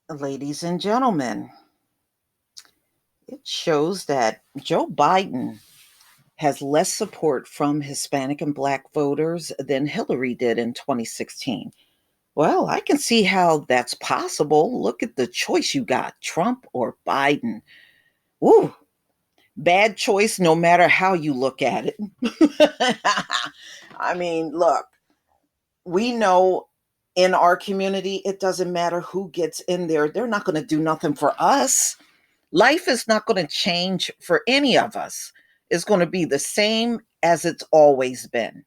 Ladies and gentlemen, it shows that Joe Biden has less support from Hispanic and Black voters than Hillary did in 2016. Well, I can see how that's possible. Look at the choice you got, Trump or Biden. Woo, bad choice no matter how you look at it. I mean, look, we know in our community, it doesn't matter who gets in there, they're not going to do nothing for us. Life is not going to change for any of us. It's going to be the same as it's always been.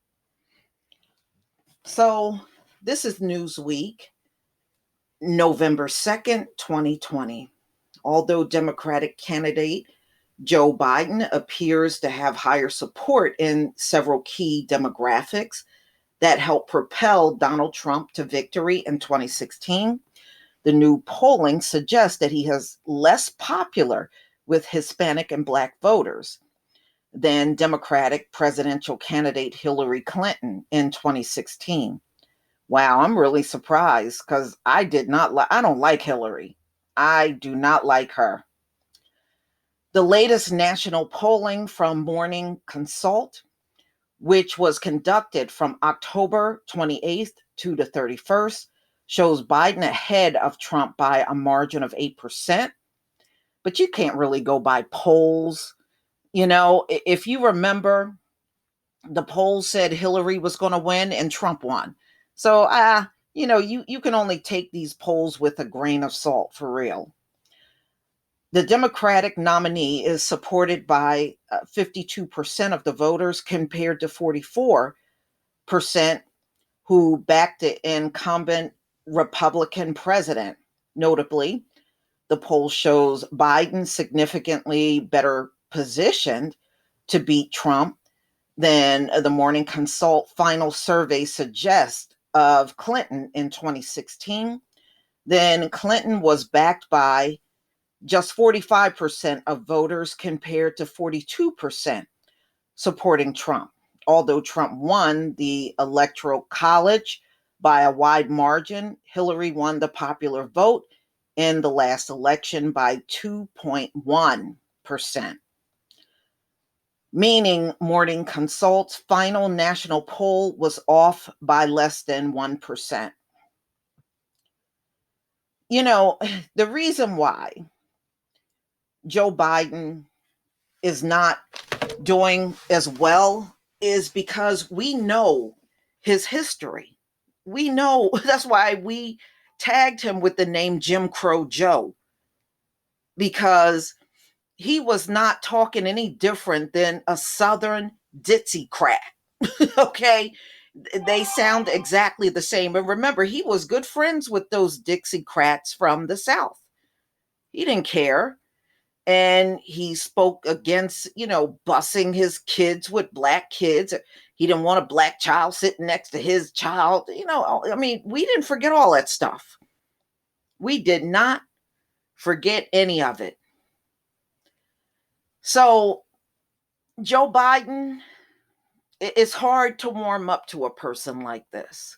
So, this is Newsweek, November 2nd, 2020. Although Democratic candidate Joe Biden appears to have higher support in several key demographics that helped propel Donald Trump to victory in 2016, the new polling suggests that he is less popular with Hispanic and Black voters than Democratic presidential candidate Hillary Clinton in 2016. Wow, I'm really surprised because I don't like Hillary. I do not like her. The latest national polling from Morning Consult, which was conducted from October 28th to the 31st, shows Biden ahead of Trump by a margin of 8%. But you can't really go by polls. If you remember, the polls said Hillary was going to win and Trump won. So, you can only take these polls with a grain of salt for real. The Democratic nominee is supported by 52% of the voters compared to 44% who backed the incumbent Republican president. Notably, the poll shows Biden significantly better positioned to beat Trump than the Morning Consult final survey suggests of Clinton in 2016. Then Clinton was backed by just 45% of voters compared to 42% supporting Trump. Although Trump won the Electoral College by a wide margin, Hillary won the popular vote in the last election by 2.1%, meaning Morning Consult's final national poll was off by less than 1%. The reason why Joe Biden is not doing as well is because we know his history. We know that's why we tagged him with the name Jim Crow Joe, because he was not talking any different than a Southern Dixiecrat. Okay. They sound exactly the same. And remember, he was good friends with those Dixiecrats from the South. He didn't care. And he spoke against, busing his kids with black kids. He didn't want a black child sitting next to his child. I mean, we didn't forget all that stuff. We did not forget any of it. So, Joe Biden, it's hard to warm up to a person like this.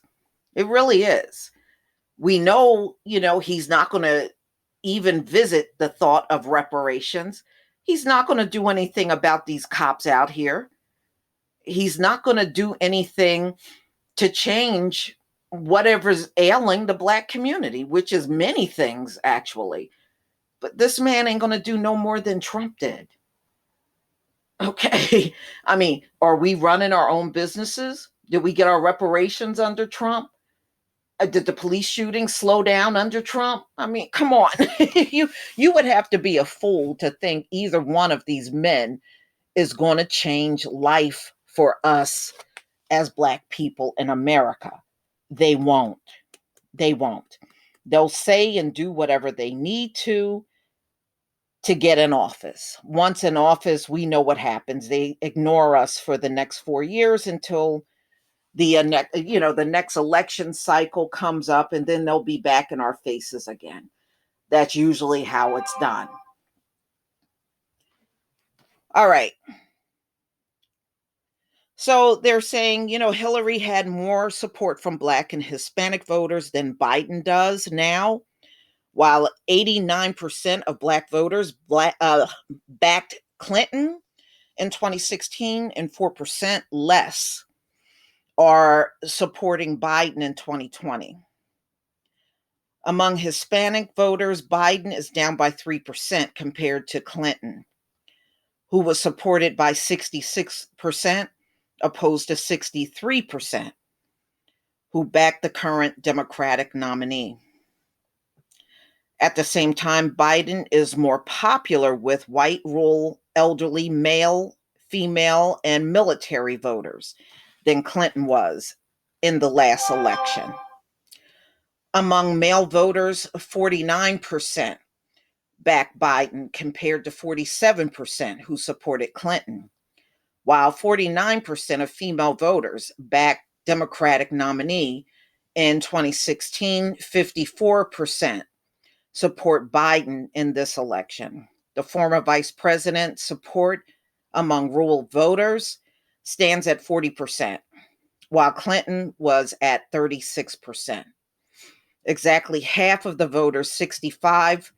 It really is. We know, he's not going to even visit the thought of reparations. He's not going to do anything about these cops out here. He's not going to do anything to change whatever's ailing the black community, which is many things actually. But this man ain't going to do no more than Trump did. Okay. I mean, are we running our own businesses? Did we get our reparations under Trump? Did the police shooting slow down under Trump? I mean, come on. you would have to be a fool to think either one of these men is going to change life for us as black people in America. They won't. They won't. They'll say and do whatever they need to get in office. Once in office, we know what happens. They ignore us for the next 4 years until the next election cycle comes up, and then they'll be back in our faces again. That's usually how it's done. All right. So they're saying, Hillary had more support from Black and Hispanic voters than Biden does now. While 89% of Black voters backed Clinton in 2016 and 4% less are supporting Biden in 2020. Among Hispanic voters, Biden is down by 3% compared to Clinton, who was supported by 66%, opposed to 63%, who backed the current Democratic nominee. At the same time, Biden is more popular with white, rural, elderly, male, female, and military voters than Clinton was in the last election. Among male voters, 49% backed Biden compared to 47% who supported Clinton, while 49% of female voters backed Democratic nominee in 2016, 54% support Biden in this election. The former vice president's support among rural voters stands at 40%, while Clinton was at 36%. Exactly half of the voters, 65,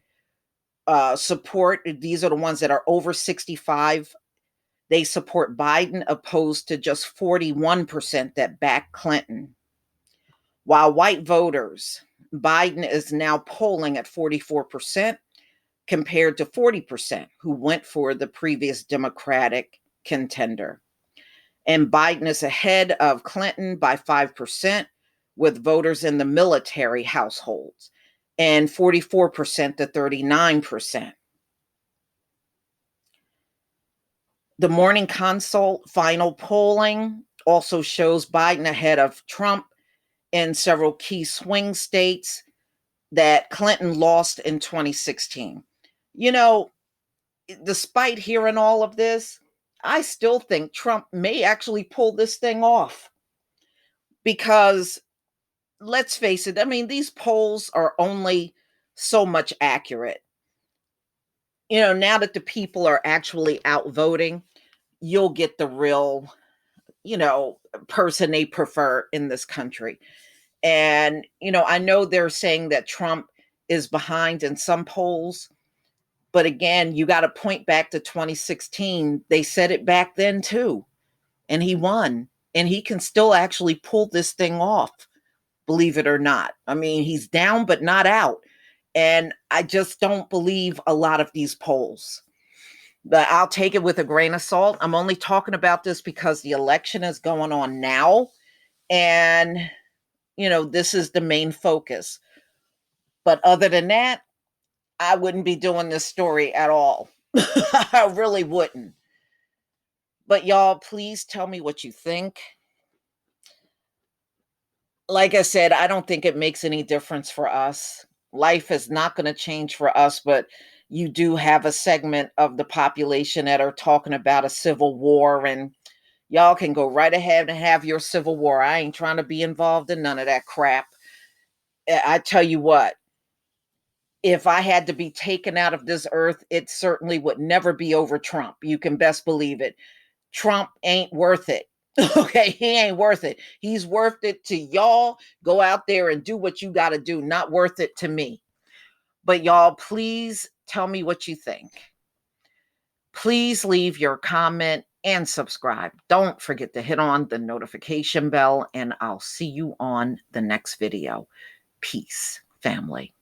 support, these are the ones that are over 65, they support Biden, opposed to just 41% that back Clinton. While white voters, Biden is now polling at 44% compared to 40% who went for the previous Democratic contender. And Biden is ahead of Clinton by 5% with voters in the military households, and 44% to 39%. The Morning Consult final polling also shows Biden ahead of Trump in several key swing states that Clinton lost in 2016. You know, despite hearing all of this, I still think Trump may actually pull this thing off because let's face it, I mean, these polls are only so much accurate. You know, now that the people are actually out voting, you'll get the real, person they prefer in this country. And, I know they're saying that Trump is behind in some polls, but again, you got to point back to 2016. They said it back then too, and he won, and he can still actually pull this thing off, believe it or not. I mean, he's down, but not out. And I just don't believe a lot of these polls. But I'll take it with a grain of salt. I'm only talking about this because the election is going on now. And, this is the main focus. But other than that, I wouldn't be doing this story at all. I really wouldn't. But y'all, please tell me what you think. Like I said, I don't think it makes any difference for us. Life is not going to change for us, but you do have a segment of the population that are talking about a civil war, and y'all can go right ahead and have your civil war. I ain't trying to be involved in none of that crap. I tell you what, if I had to be taken out of this earth, it certainly would never be over Trump. You can best believe it. Trump ain't worth it. Okay, he ain't worth it. He's worth it to y'all. Go out there and do what you got to do. Not worth it to me. But y'all, please tell me what you think. Please leave your comment and subscribe. Don't forget to hit on the notification bell, and I'll see you on the next video. Peace, family.